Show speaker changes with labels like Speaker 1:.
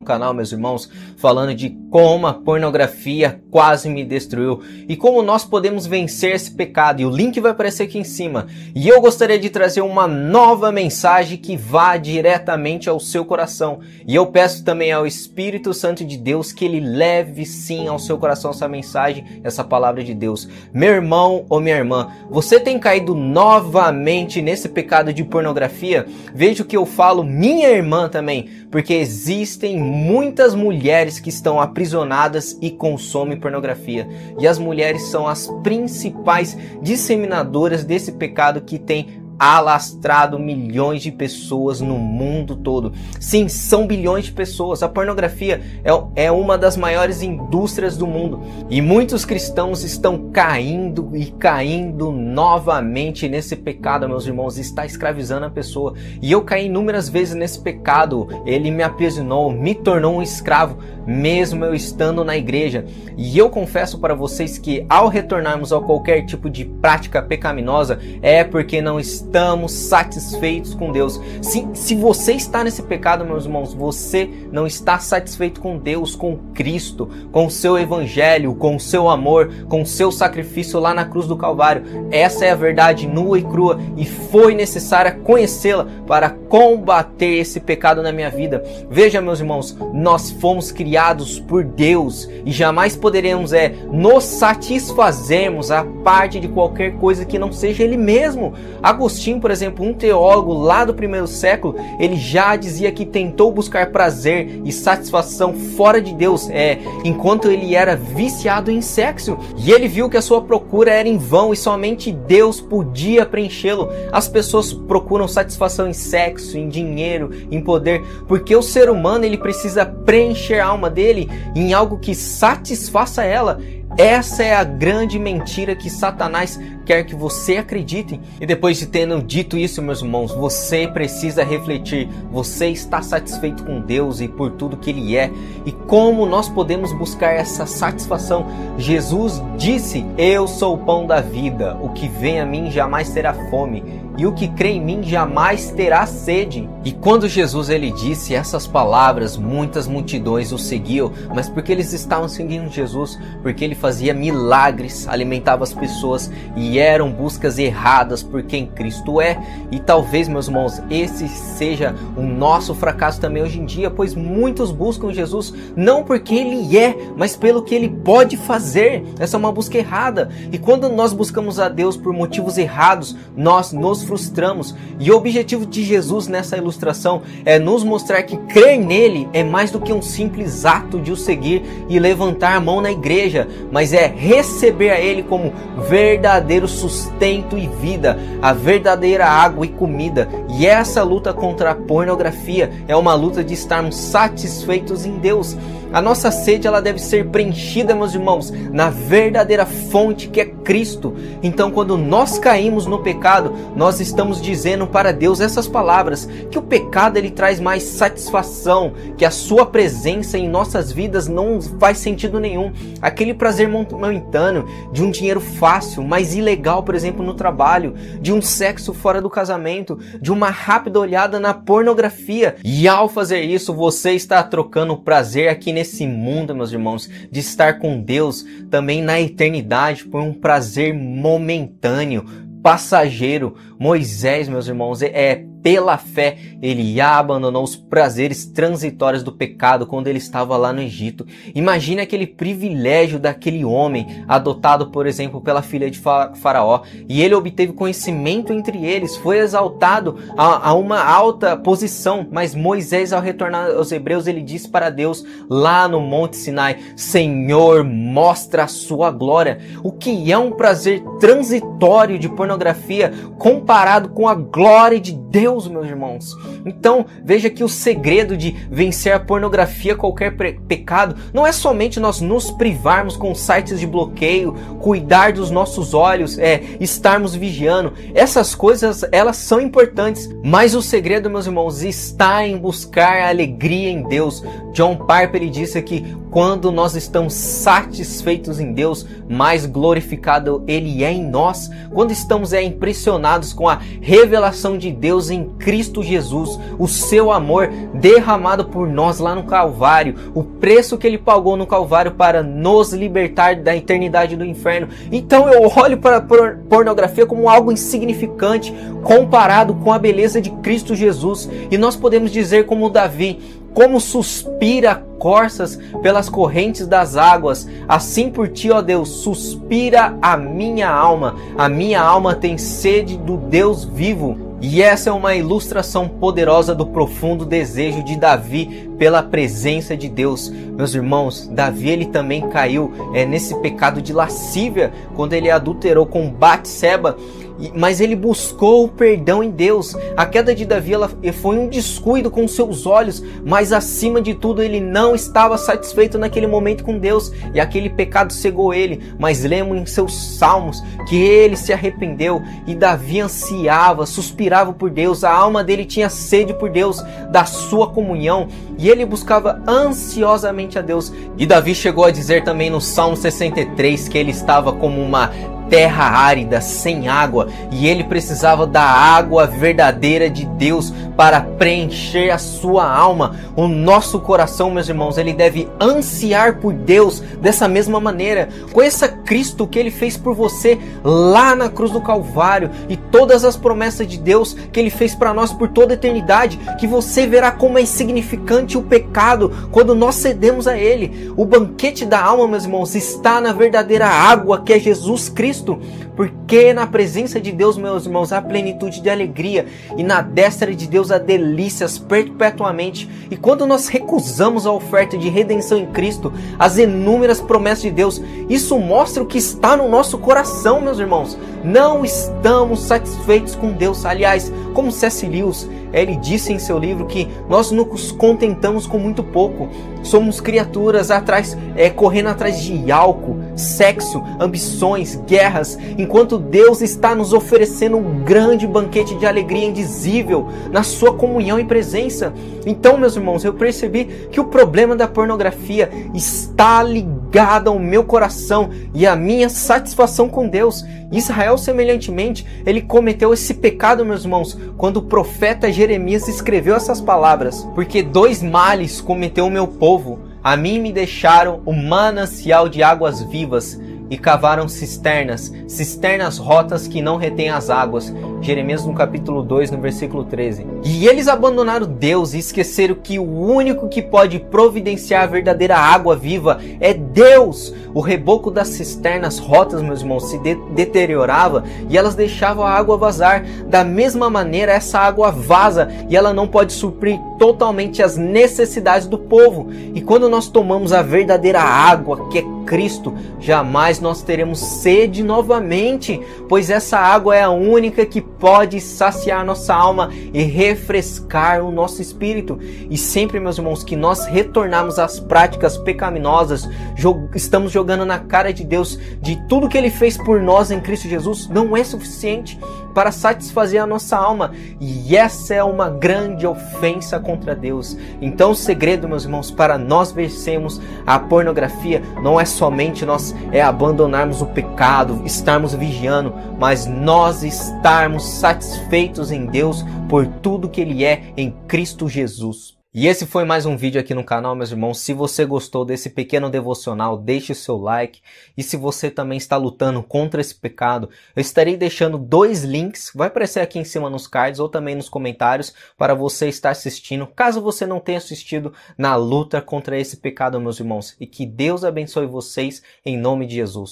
Speaker 1: canal, meus irmãos, falando de como a pornografia quase me destruiu e como nós podemos vencer esse pecado, e o link vai aparecer aqui em cima. E eu gostaria de trazer uma nova mensagem que vá diretamente ao seu coração, e eu peço também ao Espírito Santo de Deus que ele leve sim ao seu coração essa mensagem, essa palavra de Deus. Meu irmão ou minha irmã, você tem caído novamente nesse pecado de pornografia? Veja o que eu falo, minha irmã também, porque existem muitas mulheres que estão aprisionadas e consomem pornografia, e as mulheres são as principais disseminadoras desse pecado que tem alastrado milhões de pessoas no mundo todo. Sim, são bilhões de pessoas. A pornografia é uma das maiores indústrias do mundo. E muitos cristãos estão caindo e caindo novamente nesse pecado, meus irmãos. Está escravizando a pessoa. E eu caí inúmeras vezes nesse pecado. Ele me aprisionou, me tornou um escravo, mesmo eu estando na igreja. E eu confesso para vocês que ao retornarmos a qualquer tipo de prática pecaminosa, é porque não estamos satisfeitos com Deus. Se você está nesse pecado, meus irmãos, você não está satisfeito com Deus, com Cristo, com o seu evangelho, com o seu amor, com o seu sacrifício lá na cruz do Calvário. Essa é a verdade nua e crua, e foi necessária conhecê-la para combater esse pecado na minha vida. Veja, meus irmãos, nós fomos criados por Deus e jamais poderemos nos satisfazermos a parte de qualquer coisa que não seja Ele mesmo. Agostinho, por exemplo, um teólogo lá do primeiro século, ele já dizia que tentou buscar prazer e satisfação fora de Deus, enquanto ele era viciado em sexo, e ele viu que a sua procura era em vão e somente Deus podia preenchê-lo. As pessoas procuram satisfação em sexo, em dinheiro, em poder, porque o ser humano ele precisa preencher a alma dele em algo que satisfaça ela. Essa é a grande mentira que Satanás quer que você acredite. E depois de tendo dito isso, meus irmãos, você precisa refletir. Você está satisfeito com Deus e por tudo que Ele é? E como nós podemos buscar essa satisfação? Jesus disse: eu sou o pão da vida. O que vem a mim jamais terá fome, e o que crê em mim jamais terá sede. E quando Jesus ele disse essas palavras, muitas multidões o seguiam, mas porque eles estavam seguindo Jesus? Porque ele fazia milagres, alimentava as pessoas, e eram buscas erradas por quem Cristo é. E talvez, meus irmãos, esse seja o nosso fracasso também hoje em dia, pois muitos buscam Jesus não porque Ele é, mas pelo que Ele pode fazer. Essa é uma busca errada. E quando nós buscamos a Deus por motivos errados, nós nos frustramos. E o objetivo de Jesus nessa ilustração é nos mostrar que crer nele é mais do que um simples ato de o seguir e levantar a mão na igreja, mas é receber a Ele como verdadeiro sustento e vida, a verdadeira água e comida. E essa luta contra a pornografia é uma luta de estarmos satisfeitos em Deus. A nossa sede ela deve ser preenchida, meus irmãos, na verdadeira fonte que é Cristo. Então, quando nós caímos no pecado, nós estamos dizendo para Deus essas palavras, que o pecado ele traz mais satisfação, que a sua presença em nossas vidas não faz sentido nenhum. Aquele prazer momentâneo de um dinheiro fácil, mas ilegal, por exemplo, no trabalho, de um sexo fora do casamento, de uma rápida olhada na pornografia. E ao fazer isso, você está trocando o prazer aqui nesse mundo, meus irmãos, de estar com Deus também na eternidade por um prazer momentâneo, passageiro. Moisés, meus irmãos, pela fé, ele abandonou os prazeres transitórios do pecado quando ele estava lá no Egito. Imagine aquele privilégio daquele homem, adotado, por exemplo, pela filha de Faraó, e ele obteve conhecimento entre eles, foi exaltado a uma alta posição. Mas Moisés, ao retornar aos Hebreus, ele disse para Deus lá no Monte Sinai: Senhor, mostra a sua glória. O que é um prazer transitório de pornografia comparado com a glória de Deus, meus irmãos? Então, veja que o segredo de vencer a pornografia, qualquer pecado, não é somente nós nos privarmos com sites de bloqueio, cuidar dos nossos olhos, estarmos vigiando. Essas coisas, elas são importantes, mas o segredo, meus irmãos, está em buscar a alegria em Deus. John Piper, ele disse que quando nós estamos satisfeitos em Deus, mais glorificado Ele é em nós. Quando estamos impressionados com a revelação de Deus em Cristo Jesus, o seu amor derramado por nós lá no Calvário, o preço que Ele pagou no Calvário para nos libertar da eternidade do inferno. Então eu olho para a pornografia como algo insignificante comparado com a beleza de Cristo Jesus. E nós podemos dizer como Davi: como suspira corças pelas correntes das águas, assim por ti, ó Deus, suspira a minha alma. A minha alma tem sede do Deus vivo. E essa é uma ilustração poderosa do profundo desejo de Davi pela presença de Deus. Meus irmãos, Davi ele também caiu nesse pecado de lascívia quando ele adulterou com Batseba. Mas ele buscou o perdão em Deus. A queda de Davi foi um descuido com seus olhos, mas acima de tudo ele não estava satisfeito naquele momento com Deus, e aquele pecado cegou ele. Mas lemos em seus salmos que ele se arrependeu, e Davi ansiava, suspirava por Deus, a alma dele tinha sede por Deus, da sua comunhão, e ele buscava ansiosamente a Deus. E Davi chegou a dizer também no Salmo 63 que ele estava como uma terra árida, sem água, e ele precisava da água verdadeira de Deus para preencher a sua alma. O nosso coração, meus irmãos, ele deve ansiar por Deus dessa mesma maneira. Conheça Cristo, o que Ele fez por você lá na cruz do Calvário, e todas as promessas de Deus que Ele fez para nós por toda a eternidade, que você verá como é insignificante o pecado quando nós cedemos a Ele. O banquete da alma, meus irmãos, está na verdadeira água, que é Jesus Cristo. Porque na presença de Deus, meus irmãos, há plenitude de alegria, e na destra de Deus há delícias perpetuamente. E quando nós recusamos a oferta de redenção em Cristo, as inúmeras promessas de Deus, isso mostra o que está no nosso coração, meus irmãos. Não estamos satisfeitos com Deus. Aliás, como C.S. Lewis, ele disse em seu livro que nós nos contentamos com muito pouco. Somos criaturas correndo atrás de álcool, sexo, ambições, guerras, enquanto Deus está nos oferecendo um grande banquete de alegria indizível na sua comunhão e presença. Então, meus irmãos, eu percebi que o problema da pornografia está ligado ao meu coração e à minha satisfação com Deus. Israel, semelhantemente, ele cometeu esse pecado, meus irmãos, quando o profeta Jeremias escreveu essas palavras: porque 2 males cometeu o meu povo, a mim me deixaram o manancial de águas vivas, e cavaram cisternas rotas que não retêm as águas. Jeremias no capítulo 2, no versículo 13. E eles abandonaram Deus e esqueceram que o único que pode providenciar a verdadeira água viva é Deus. O reboco das cisternas rotas, meus irmãos, se deteriorava e elas deixavam a água vazar. Da mesma maneira, essa água vaza e ela não pode suprir totalmente as necessidades do povo. E quando nós tomamos a verdadeira água, que é Cristo, jamais nós teremos sede novamente, pois essa água é a única que pode saciar nossa alma e refrescar o nosso espírito. E sempre, meus irmãos, que nós retornarmos às práticas pecaminosas, estamos jogando na cara de Deus de tudo que Ele fez por nós em Cristo Jesus, não é suficiente para satisfazer a nossa alma, e essa é uma grande ofensa contra Deus. Então o segredo, meus irmãos, para nós vencermos a pornografia não é somente nós abandonarmos o pecado, estarmos vigiando, mas nós estarmos satisfeitos em Deus por tudo que Ele é em Cristo Jesus. E esse foi mais um vídeo aqui no canal, meus irmãos. Se você gostou desse pequeno devocional, deixe o seu like. E se você também está lutando contra esse pecado, eu estarei deixando 2 links, vai aparecer aqui em cima nos cards ou também nos comentários, para você estar assistindo, caso você não tenha assistido, na luta contra esse pecado, meus irmãos. E que Deus abençoe vocês em nome de Jesus.